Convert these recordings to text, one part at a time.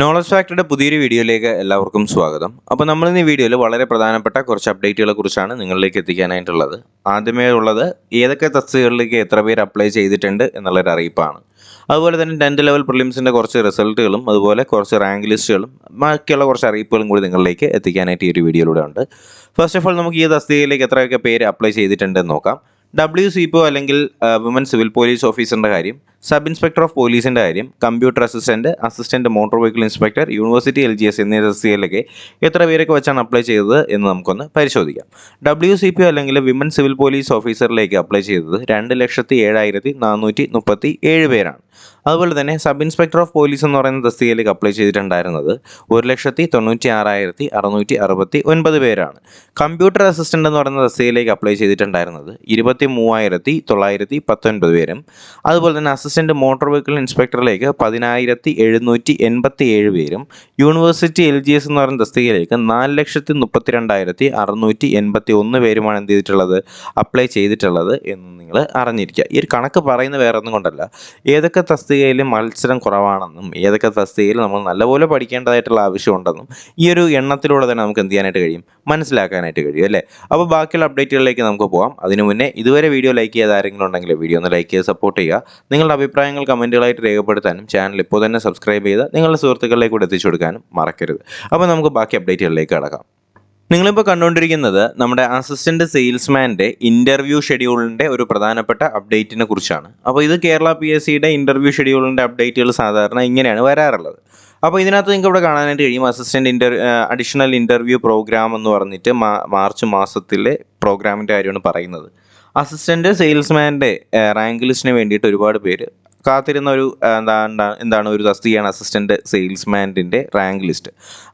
Knowledge ഫാക്ടറിയുടെ പുതിയൊരു വീഡിയോയിലേക്ക് എല്ലാവർക്കും സ്വാഗതം. അപ്പോൾ നമ്മൾ ഇന്ന് ഈ വീഡിയോയിൽ വളരെ പ്രധാനപ്പെട്ട കുറച്ച് അപ്ഡേറ്റുകളെ കുറിച്ചാണ് നിങ്ങളിലേക്ക് എത്തിക്കാനായിട്ടുള്ളത്. ആദ്യമേ ഉള്ളത് ഏതൊക്കെ തസ്തികകളിലേക്ക് എത്ര പേര് അപ്ലൈ ചെയ്തിട്ടുണ്ട് എന്നുള്ളൊരു അറിയിപ്പാണ്. അതുപോലെ തന്നെ 10th ലെവൽ പ്രിലിംസിൻ്റെ കുറച്ച് റിസൾട്ടുകളും അതുപോലെ കുറച്ച് റാങ്ക് ലിസ്റ്റുകളും ബാക്കിയുള്ള കുറച്ച് അറിയിപ്പുകളും കൂടി നിങ്ങളിലേക്ക് എത്തിക്കാനായിട്ട് ഈ ഒരു വീഡിയോയിലൂടെ ഉണ്ട്. ഫസ്റ്റ് ഓഫ് ഓൾ നമുക്ക് ഈ തസ്തികയിലേക്ക് എത്രയൊക്കെ പേര് അപ്ലൈ ചെയ്തിട്ടുണ്ടെന്ന് നോക്കാം. wcpo അല്ലെങ്കിൽ വിമൻ സിവിൽ പോലീസ് ഓഫീസറിൻ്റെ കാര്യം, സബ് ഇൻസ്പെക്ടർ ഓഫ് പോലീസിൻ്റെ കാര്യം, computer assistant motor vehicle inspector, university LGS എന്നീ തസ്തികയിലൊക്കെ എത്ര പേരൊക്കെ വെച്ചാണ് അപ്ലൈ ചെയ്തത് എന്ന് നമുക്കൊന്ന് പരിശോധിക്കാം. wcpo അല്ലെങ്കിൽ വിമൻ സിവിൽ പോലീസ് ഓഫീസറിലേക്ക് അപ്ലൈ ചെയ്തത് 2,07,437 പേരാണ്. അതുപോലെ തന്നെ സബ് ഇൻസ്പെക്ടർ ഓഫ് പോലീസ് എന്ന് പറയുന്ന തസ്തികയിലേക്ക് അപ്ലൈ ചെയ്തിട്ടുണ്ടായിരുന്നത് 1,96,669 പേരാണ്. കമ്പ്യൂട്ടർ അസിസ്റ്റന്റ് എന്ന് പറയുന്ന തസ്തികയിലേക്ക് അപ്ലൈ ചെയ്തിട്ടുണ്ടായിരുന്നത് 23,919 പേരും. അതുപോലെ തന്നെ അസിസ്റ്റന്റ് മോട്ടോർ വെഹിക്കിൾ ഇൻസ്പെക്ടറിലേക്ക് 10,787 പേരും. യൂണിവേഴ്സിറ്റി LGS എന്ന് പറയുന്ന തസ്തികയിലേക്ക് 4,32,681 പേരുമാണ് എന്ത് ചെയ്തിട്ടുള്ളത്, അപ്ലൈ ചെയ്തിട്ടുള്ളത് എന്ന് നിങ്ങൾ അറിഞ്ഞിരിക്കുക. ഈ ഒരു കണക്ക് പറയുന്ന വേറെ ഒന്നും കൊണ്ടല്ല, ഏതൊക്കെ തസ്തികയിൽ മത്സരം കുറവാണെന്നും ഏതൊക്കെ തസ്തികയിൽ നമ്മൾ നല്ലപോലെ പഠിക്കേണ്ടതായിട്ടുള്ള ആവശ്യമുണ്ടെന്നും ഈ ഒരു എണ്ണത്തിലൂടെ തന്നെ നമുക്ക് എന്ത് ചെയ്യാനായിട്ട് കഴിയും, മനസ്സിലാക്കാനായിട്ട് കഴിയും അല്ലേ. അപ്പോൾ ബാക്കിയുള്ള അപ്ഡേറ്റുകളിലേക്ക് നമുക്ക് പോകാം. അതിനു മുന്നേ ഇതുവരെ വീഡിയോ ലൈക്ക് ചെയ്ത് ആരെങ്കിലും ഉണ്ടെങ്കിൽ വീഡിയോ ഒന്ന് ലൈക്ക് ചെയ്ത് സപ്പോർട്ട് ചെയ്യുക. നിങ്ങളുടെ അഭിപ്രായങ്ങൾ കമൻറ്റുകളായിട്ട് രേഖപ്പെടുത്താനും ചാനൽ ഇപ്പോൾ തന്നെ സബ്സ്ക്രൈബ് ചെയ്ത് നിങ്ങളുടെ സുഹൃത്തുക്കളിലേക്ക് കൂടെ എത്തിച്ചു കൊടുക്കാനും മറക്കരുത്. അപ്പോൾ നമുക്ക് ബാക്കി അപ്ഡേറ്റുകളിലേക്ക് കടക്കാം. നിങ്ങളിപ്പോൾ കണ്ടുകൊണ്ടിരിക്കുന്നത് നമ്മുടെ അസിസ്റ്റൻറ്റ് സെയിൽസ്മാൻ്റെ ഇൻ്റർവ്യൂ ഷെഡ്യൂളിൻ്റെ ഒരു പ്രധാനപ്പെട്ട അപ്ഡേറ്റിനെ കുറിച്ചാണ്. അപ്പോൾ ഇത് കേരള PSCയുടെ ഇൻ്റർവ്യൂ ഷെഡ്യൂളിൻ്റെ അപ്ഡേറ്റുകൾ സാധാരണ ഇങ്ങനെയാണ് വരാറുള്ളത്. അപ്പോൾ ഇതിനകത്ത് നിങ്ങൾക്ക് ഇവിടെ കാണാനായിട്ട് കഴിയും, അസിസ്റ്റൻറ്റ് അഡീഷണൽ ഇൻ്റർവ്യൂ പ്രോഗ്രാം എന്ന് പറഞ്ഞിട്ട് മാർച്ച് മാസത്തിലെ പ്രോഗ്രാമിൻ്റെ കാര്യമാണ് പറയുന്നത്. അസിസ്റ്റൻറ്റ് സെയിൽസ്മാൻ്റെ റാങ്ക് ലിസ്റ്റിന് വേണ്ടിയിട്ട് ഒരുപാട് പേര് കാത്തിരുന്ന ഒരു എന്താണ് ഒരു തസ്തികയാണ് അസിസ്റ്റൻറ്റ് സെയിൽസ്മാൻ്റെ റാങ്ക് ലിസ്റ്റ്.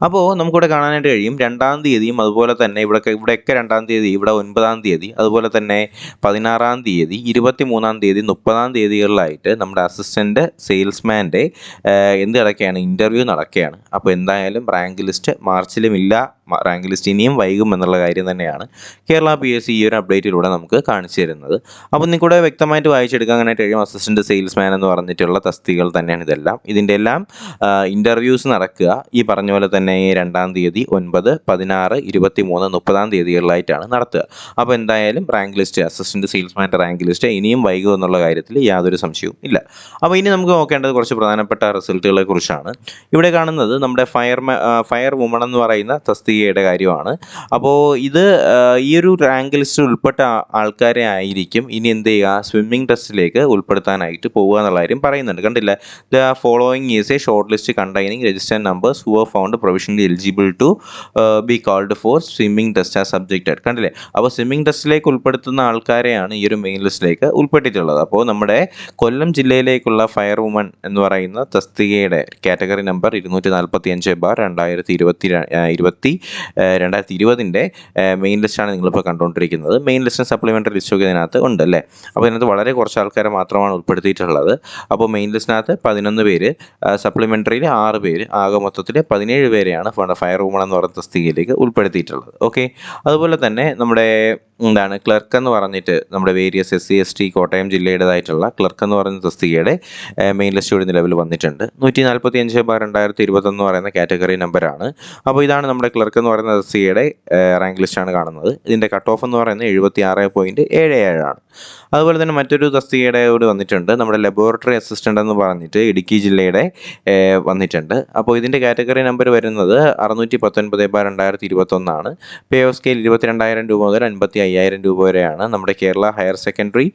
അപ്പോൾ നമുക്കിവിടെ കാണാനായിട്ട് കഴിയും 2-ാം തീയതിയും അതുപോലെ തന്നെ ഇവിടെയൊക്കെ 2-ാം തീയതി, ഇവിടെ 9-ാം തീയതി, അതുപോലെ തന്നെ 16-ാം തീയതി, 23-ാം തീയതി, 30-ാം തീയതികളിലായിട്ട് നമ്മുടെ അസിസ്റ്റൻറ്റ് സെയിൽസ്മാൻ്റെ എന്ത് നടക്കുകയാണ്, ഇൻ്റർവ്യൂ നടക്കുകയാണ്. അപ്പോൾ എന്തായാലും റാങ്ക് ലിസ്റ്റ് മാർച്ചിലും ഇല്ല, റാങ്ക് ലിസ്റ്റ് ഇനിയും വൈകും എന്നുള്ള കാര്യം തന്നെയാണ് കേരള PSC ഈ ഒരു അപ്ഡേറ്റിലൂടെ നമുക്ക് കാണിച്ചു തരുന്നത്. അപ്പോൾ നിങ്ങൾക്കൂടെ വ്യക്തമായിട്ട് വായിച്ചെടുക്കാനായിട്ട് കഴിയും, അസിസ്റ്റൻറ്റ് സെയിൽസ്മാൻ എന്ന് പറഞ്ഞിട്ടുള്ള തസ്തികകൾ തന്നെയാണ് ഇതെല്ലാം. ഇതിൻ്റെ എല്ലാം ഇൻ്റർവ്യൂസ് നടക്കുക ഈ പറഞ്ഞ പോലെ തന്നെ 2-ാം തീയതി, 9, 16, 23, 30-ാം തീയതികളിലായിട്ടാണ് നടത്തുക. അപ്പോൾ എന്തായാലും റാങ്ക് ലിസ്റ്റ്, അസിസ്റ്റൻറ്റ് സെയിൽസ്മാൻ്റെ റാങ്ക് ലിസ്റ്റ് ഇനിയും വൈകും എന്നുള്ള കാര്യത്തിൽ യാതൊരു സംശയവും ഇല്ല. അപ്പോൾ ഇനി നമുക്ക് നോക്കേണ്ടത് കുറച്ച് പ്രധാനപ്പെട്ട റിസൾട്ടുകളെ കുറിച്ചാണ്. ഇവിടെ കാണുന്നത് നമ്മുടെ ഫയർ വുമൺ എന്ന് പറയുന്ന തസ്തികയുടെ കാര്യമാണ്. അപ്പോൾ ഇത് ഈ ഒരു റാങ്ക് ലിസ്റ്റിൽ ഉൾപ്പെട്ട ആൾക്കാരെ ആയിരിക്കും ഇനി എന്ത് ചെയ്യുക, സ്വിമ്മിംഗ് ടെസ്റ്റിലേക്ക് ഉൾപ്പെടുത്താനായിട്ട് പോകുക എന്നുള്ള കാര്യം പറയുന്നുണ്ട്. കണ്ടില്ല, the following is a short list containing registered numbers who are found provisionally eligible to be called for swimming test as subjected. കണ്ടില്ലേ, അപ്പോൾ സ്വിമ്മിംഗ് ടെസ്റ്റിലേക്ക് ഉൾപ്പെടുത്തുന്ന ആൾക്കാരെയാണ് ഈ ഒരു മെയിൻ ലിസ്റ്റിലേക്ക് ഉൾപ്പെട്ടിട്ടുള്ളത്. അപ്പോൾ നമ്മുടെ കൊല്ലം ജില്ലയിലേക്കുള്ള ഫയർ വുമൺ എന്ന് പറയുന്ന തസ്തികയുടെ കാറ്റഗറി നമ്പർ 245/2020 മെയിൻ ലിസ്റ്റാണ് നിങ്ങളിപ്പോൾ കണ്ടുകൊണ്ടിരിക്കുന്നത്. മെയിൻ ലിസ്റ്റും സപ്ലിമെൻ്ററി ലിസ്റ്റൊക്കെ ഇതിനകത്ത് ഉണ്ടല്ലേ. അപ്പോൾ ഇതിനകത്ത് വളരെ കുറച്ച് ആൾക്കാരെ മാത്രമാണ് ഉൾപ്പെടുത്തിയിട്ടുള്ളത്. അപ്പോൾ മെയിൻ ലിസ്റ്റിനകത്ത് 11 പേര്, സപ്ലിമെൻ്ററിയിൽ 6 പേര്, ആകെ മൊത്തത്തിൽ 17 പേരെയാണ് ഫയർ വുമൺ എന്ന് പറയുന്ന തസ്തികയിലേക്ക് ഉൾപ്പെടുത്തിയിട്ടുള്ളത്. ഓക്കെ, അതുപോലെ തന്നെ നമ്മുടെ ക്ലർക്ക് എന്ന് പറഞ്ഞിട്ട് നമ്മുടെ വേരിയസ് SC ST കോട്ടയം ജില്ലയുടേതായിട്ടുള്ള ക്ലർക്ക് എന്ന് പറയുന്ന തസ്തികയുടെ മെയിൻ ലിസ്റ്റ് കൂടി നിലവിൽ വന്നിട്ടുണ്ട്. 145/2021 എന്ന് പറയുന്ന കാറ്റഗറി നമ്പറാണ്. അപ്പോൾ ഇതാണ് നമ്മുടെ ക്ലർക്ക് എന്ന് പറയുന്ന തസ്തികയുടെ റാങ്ക് ലിസ്റ്റാണ് കാണുന്നത്. ഇതിൻ്റെ കട്ട് ഓഫ് എന്ന് പറയുന്നത് 76.77 ആണ്. അതുപോലെ തന്നെ മറ്റൊരു തസ്തികയുടെ കൂടി വന്നിട്ടുണ്ട്, നമ്മുടെ ലബോറട്ടറി അസിസ്റ്റൻ്റ് എന്ന് പറഞ്ഞിട്ട് ഇടുക്കി ജില്ലയുടെ വന്നിട്ടുണ്ട്. അപ്പോൾ ഇതിൻ്റെ കാറ്റഗറി നമ്പർ വരുന്നത് 619/2021 ആണ്. പേ ഓഫ് സ്കെയിൽ 22,000 രൂപ മുതൽ 55,000 രൂപ വരെയാണ്. നമ്മുടെ കേരള ഹയർ സെക്കൻഡറി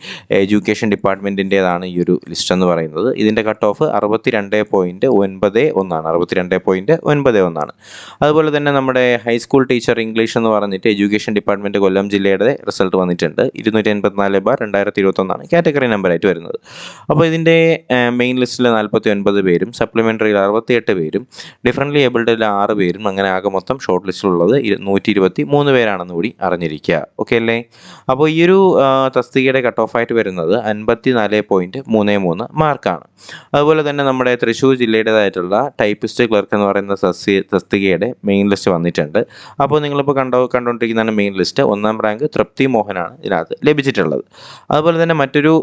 എഡ്യൂക്കേഷൻ ഡിപ്പാർട്ട്മെൻറ്റിൻ്റേതാണ് ഈ ഒരു ലിസ്റ്റ് എന്ന് പറയുന്നത്. ഇതിൻ്റെ കട്ട് ഓഫ് 62.91 ആണ്, 62.91 ആണ്. അതുപോലെ തന്നെ നമ്മുടെ ഹൈസ്കൂൾ ടീച്ചർ ഇംഗ്ലീഷ് എന്ന് പറഞ്ഞിട്ട് എഡ്യൂക്കേഷൻ ഡിപ്പാർട്ട്മെൻറ്റ് കൊല്ലം ജില്ലയുടെ റിസൾട്ട് വന്നിട്ടുണ്ട്. 284/2021 ആണ് കാറ്റഗറി നമ്പറായിട്ട് വരുന്നത്. അപ്പോൾ ഇതിൻ്റെ മെയിൻ ലിസ്റ്റിൽ 49 പേരും, സപ്ലിമെൻ്ററിയിൽ 68 പേരും, ഡിഫറൻ്റ്ലി ഏബിൾഡിൽ 6 പേരും, അങ്ങനെ ആകെ മൊത്തം ഷോർട്ട് ലിസ്റ്റിലുള്ളത് 123 പേരാണെന്ന് കൂടി അറിഞ്ഞിരിക്കുക. ഓക്കെ അല്ലേ? അപ്പോൾ ഈ ഒരു തസ്തികയുടെ കട്ട് ഓഫ് ആയിട്ട് വരുന്നത് 54.33 മാർക്കാണ്. അതുപോലെ തന്നെ നമ്മുടെ തൃശ്ശൂർ ജില്ലയുടേതായിട്ടുള്ള ടൈപ്പിസ്റ്റ് ക്ലർക്ക് എന്ന് പറയുന്ന തസ്തികയുടെ മെയിൻ ലിസ്റ്റ് വന്നിട്ടുണ്ട്. അപ്പോൾ നിങ്ങളിപ്പോൾ കണ്ടുകൊണ്ടിരിക്കുന്നതാണ് മെയിൻ ലിസ്റ്റ്. 1ാം റാങ്ക് തൃപ്തി മോഹനാണ് ഇതിനകത്ത് ലഭിച്ചിട്ടുള്ളത്. അതുപോലെ തന്നെ മറ്റൊരു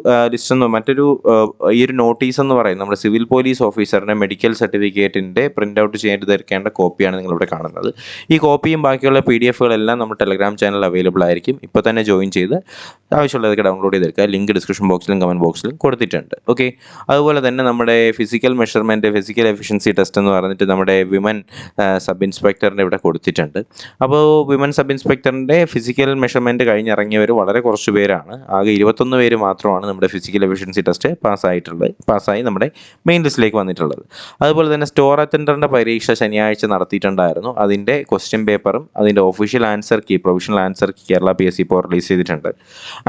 ഈ ഒരു നോട്ടീസ് എന്ന് പറയുന്നത് നമ്മുടെ സിവിൽ പോലീസ് ഓഫീസറിൻ്റെ മെഡിക്കൽ സർട്ടിഫിക്കറ്റിൻ്റെ പ്രിൻ്റ് ഔട്ട് ചെയ്ത് തീർക്കേണ്ട കോപ്പിയാണ് നിങ്ങളിവിടെ കാണുന്നത്. ഈ കോപ്പിയും ബാക്കിയുള്ള PDF-കളെല്ലാം നമ്മുടെ ടെലഗ്രാം ചാനൽ അവൈലബിൾ ആയിരിക്കും. ഇപ്പോൾ തന്നെ ജോയിൻ ചെയ്ത് ആവശ്യമുള്ളതൊക്കെ ഡൗൺലോഡ് ചെയ്തെടുക്കുക. ലിങ്ക് ഡിസ്ക്രിപ്ഷൻ ബോക്സിലും കമൻറ്റ് ബോക്സിലും കൊടുത്തിട്ടുണ്ട്. ഓക്കെ, അതുപോലെ തന്നെ നമ്മുടെ physical measurement, physical efficiency test എന്ന് പറഞ്ഞിട്ട് നമ്മുടെ വിമൻ സബ് ഇൻസ്പെക്ടറിൻ്റെ ഇവിടെ കൊടുത്തിട്ടുണ്ട്. അപ്പോൾ വിമൻ സബ് ഇൻസ്പെക്ടറിൻ്റെ ഫിസിക്കൽ മെഷർമെൻറ്റ് കഴിഞ്ഞിറങ്ങിയവർ വളരെ കുറച്ച് പേരാണ്. ആകെ 21 പേര് മാത്രമാണ് നമ്മുടെ ഫിസിക്കൽ എഫിഷ്യൻസി ടെസ്റ്റ് പാസ്സായി നമ്മുടെ മെയിൻ ലിസ്റ്റിലേക്ക് വന്നിട്ടുള്ളത്. അതുപോലെ തന്നെ സ്റ്റോർ അറ്റൻഡറിൻ്റെ പരീക്ഷ ശനിയാഴ്ച നടത്തിയിട്ടുണ്ടായിരുന്നു. അതിൻ്റെ ക്വസ്റ്റ്യൻ പേപ്പറും അതിൻ്റെ official answer key, provisional answer key Kerala PSC ഇപ്പോൾ റിലീസ് ചെയ്തിട്ടുണ്ട്.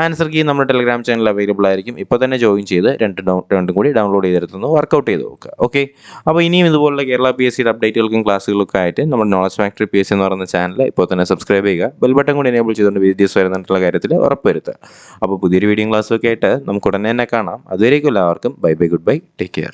ആൻസർ കീ നമ്മുടെ ടെലഗ്രാം ചാനൽ അവൈലബിൾ ആയിരിക്കും. ഇപ്പോൾ തന്നെ ജോയിൻ ചെയ്ത് രണ്ടും കൂടി ഡൗൺലോഡ് ചെയ്തെടുത്തുനിന്ന് വർക്കൗട്ട് ചെയ്ത് നോക്കുക. ഓക്കെ, അപ്പോൾ ഇനിയും ഇതുപോലുള്ള കേരള PSCയുടെ അപ്ഡേറ്റുകൾക്കും ക്ലാസ്സുകൾക്കും ആയിട്ട് നമ്മുടെ നോളജ് ഫാക്ടറി PSC എന്ന് പറയുന്ന ചാനൽ ഇപ്പോൾ തന്നെ സബ്സ്ക്രൈബ് ചെയ്യുക. ബെൽ ബട്ടൺ കൂടി എനേബിൾ ചെയ്തുകൊണ്ട് വീഡിയോസ് വരുന്നിട്ടുള്ള കാര്യത്തിൽ ഉറപ്പുവരുത്തുക. അപ്പോൾ പുതിയൊരു വീഡിയോ ക്ലാസ്സൊക്കെ ആയിട്ട് നമുക്ക് ഉടനെ തന്നെ കാണാം. അതുവരേക്കും എല്ലാവർക്കും bye bye, good bye, take care.